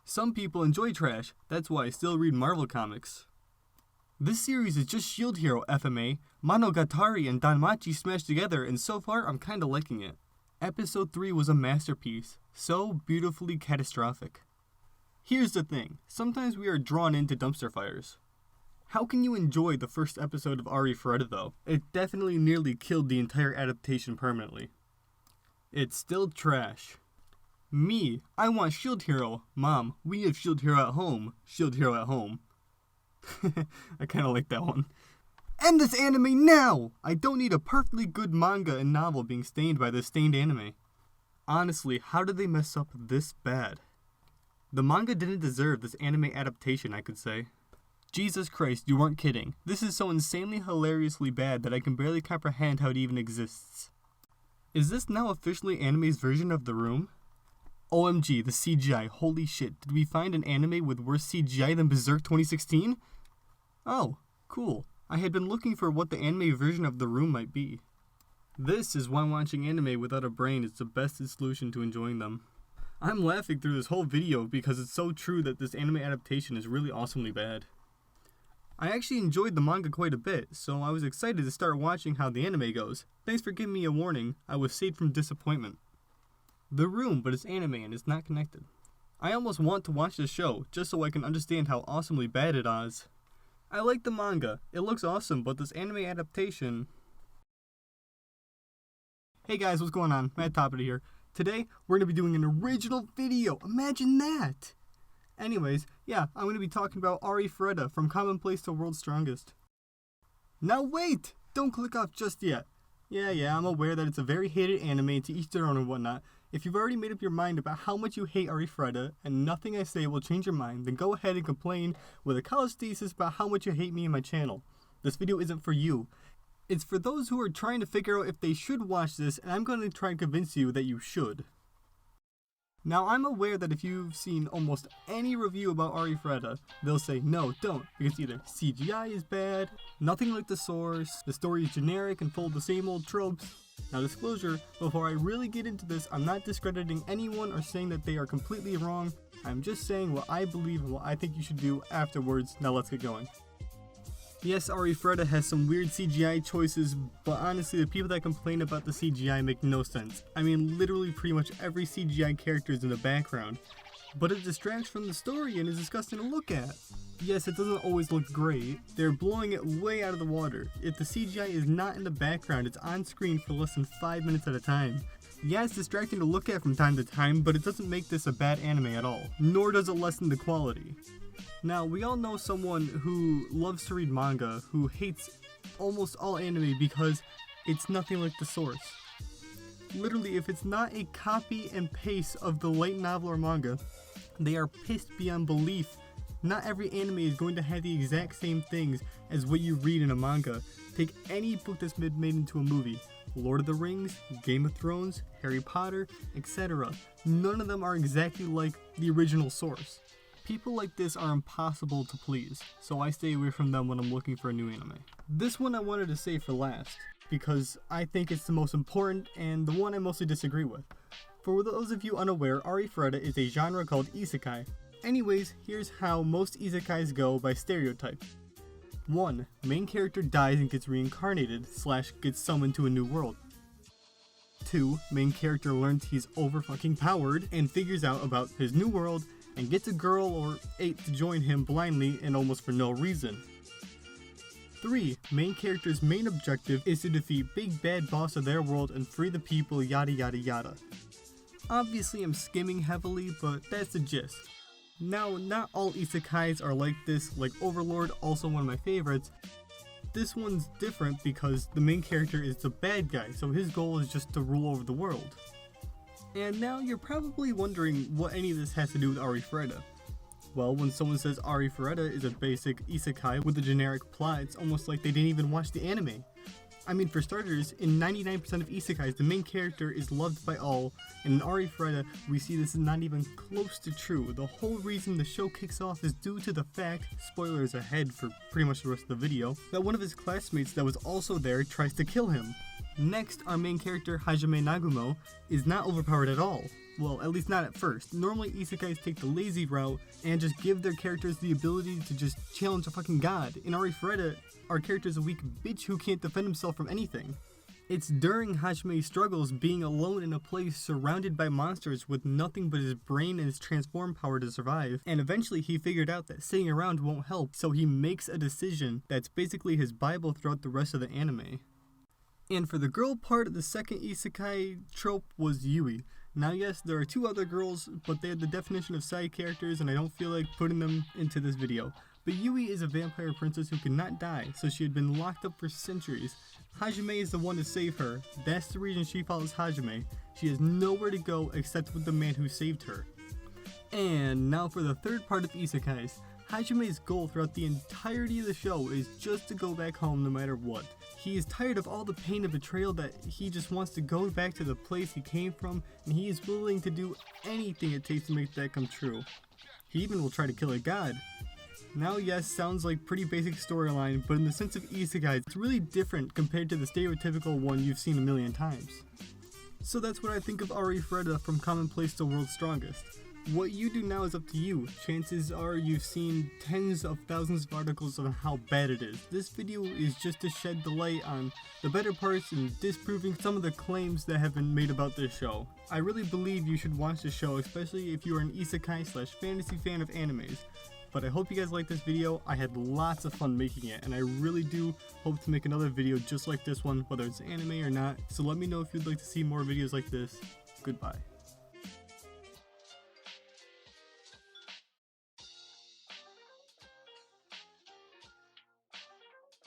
Some people enjoy trash, that's why I still read Marvel comics. This series is just Shield Hero FMA, Monogatari and Danmachi smashed together, and so far I'm kinda liking it. Episode 3 was a masterpiece, so beautifully catastrophic. Here's the thing, sometimes we are drawn into dumpster fires. How can you enjoy the first episode of Arifureta though? It definitely nearly killed the entire adaptation permanently. It's still trash. Me, I want Shield Hero. Mom, we have Shield Hero at home. Shield Hero at home. I kinda like that one. End this anime now! I don't need a perfectly good manga and novel being stained by this stained anime. Honestly, how did they mess up this bad? The manga didn't deserve this anime adaptation, I could say. Jesus Christ, you weren't kidding. This is so insanely hilariously bad that I can barely comprehend how it even exists. Is this now officially anime's version of The Room? OMG, the CGI, holy shit, did we find an anime with worse CGI than Berserk 2016? Oh, cool. I had been looking for what the anime version of The Room might be. This is why watching anime without a brain is the best solution to enjoying them. I'm laughing through this whole video because it's so true that this anime adaptation is really awesomely bad. I actually enjoyed the manga quite a bit, so I was excited to start watching how the anime goes. Thanks for giving me a warning, I was saved from disappointment. The Room, but it's anime and it's not connected. I almost want to watch the show, just so I can understand how awesomely bad it is. I like the manga, it looks awesome, but this anime adaptation... Hey guys, what's going on? Matt Toppity here. Today, we're going to be doing an original video, imagine that! Anyways, yeah, I'm going to be talking about Arifureta, from Commonplace to World's Strongest. Now wait! Don't click off just yet. Yeah, I'm aware that it's a very hated anime, to each their own and whatnot. If you've already made up your mind about how much you hate Arifureta, and nothing I say will change your mind, then go ahead and complain with a college thesis about how much you hate me and my channel. This video isn't for you. It's for those who are trying to figure out if they should watch this, and I'm going to try and convince you that you should. Now, I'm aware that if you've seen almost any review about Arifureta, they'll say, no, don't, because either CGI is bad, nothing like the source, the story is generic and full of the same old tropes. Now, disclosure, before I really get into this, I'm not discrediting anyone or saying that they are completely wrong. I'm just saying what I believe and what I think you should do afterwards. Now let's get going. Yes, Arifureta has some weird CGI choices, but honestly the people that complain about the CGI make no sense. I mean, literally pretty much every CGI character is in the background, but it distracts from the story and is disgusting to look at. Yes, it doesn't always look great. They're blowing it way out of the water. If the CGI is not in the background, it's on screen for less than 5 minutes at a time. Yeah, it's distracting to look at from time to time, but it doesn't make this a bad anime at all, nor does it lessen the quality. Now, we all know someone who loves to read manga, who hates almost all anime because it's nothing like the source. Literally, if it's not a copy and paste of the light novel or manga, they are pissed beyond belief. Not every anime is going to have the exact same things as what you read in a manga. Take any book that's been made into a movie. Lord of the Rings, Game of Thrones, Harry Potter, etc. None of them are exactly like the original source. People like this are impossible to please, so I stay away from them when I'm looking for a new anime. This one I wanted to save for last, because I think it's the most important and the one I mostly disagree with. For those of you unaware, Arifureta is a genre called isekai. Anyways, here's how most isekais go by stereotype. 1. Main character dies and gets reincarnated / gets summoned to a new world. 2. Main character learns he's over fucking powered and figures out about his new world and gets a girl or 8 to join him blindly and almost for no reason. 3. Main character's main objective is to defeat big bad boss of their world and free the people, yada yada yada. Obviously I'm skimming heavily, but that's the gist. Now, not all isekais are like this, like Overlord, also one of my favorites. This one's different because the main character is the bad guy, so his goal is just to rule over the world. And now you're probably wondering what any of this has to do with Arifureta. Well, when someone says Arifureta is a basic isekai with a generic plot, it's almost like they didn't even watch the anime. I mean, for starters, in 99% of isekais, the main character is loved by all, and in Arifureta, we see this is not even close to true. The whole reason the show kicks off is due to the fact, spoilers ahead for pretty much the rest of the video, that one of his classmates that was also there tries to kill him. Next, our main character, Hajime Nagumo, is not overpowered at all. Well, at least not at first. Normally isekais take the lazy route and just give their characters the ability to just challenge a fucking god. In Arifureta, our character is a weak bitch who can't defend himself from anything. It's during Hajime's struggles being alone in a place surrounded by monsters with nothing but his brain and his transform power to survive, and eventually he figured out that sitting around won't help, so he makes a decision that's basically his bible throughout the rest of the anime. And for the girl part of the second isekai trope was Yui. Now yes, there are two other girls, but they are the definition of side characters and I don't feel like putting them into this video. But Yui is a vampire princess who cannot die, so she had been locked up for centuries. Hajime is the one to save her. That's the reason she follows Hajime. She has nowhere to go except with the man who saved her. And now for the third part of isekais. Hajime's goal throughout the entirety of the show is just to go back home no matter what. He is tired of all the pain and betrayal that he just wants to go back to the place he came from, and he is willing to do anything it takes to make that come true. He even will try to kill a god. Now yes, sounds like pretty basic storyline, but in the sense of isekai, it's really different compared to the stereotypical one you've seen a million times. So that's what I think of Arifureta from Commonplace to World's Strongest. What you do now is up to you. Chances are you've seen tens of thousands of articles on how bad it is. This video is just to shed the light on the better parts and disproving some of the claims that have been made about this show. I really believe you should watch this show, especially if you are an isekai/fantasy fan of animes. But I hope you guys liked this video. I had lots of fun making it, and I really do hope to make another video just like this one, whether it's anime or not. So let me know if you'd like to see more videos like this. Goodbye.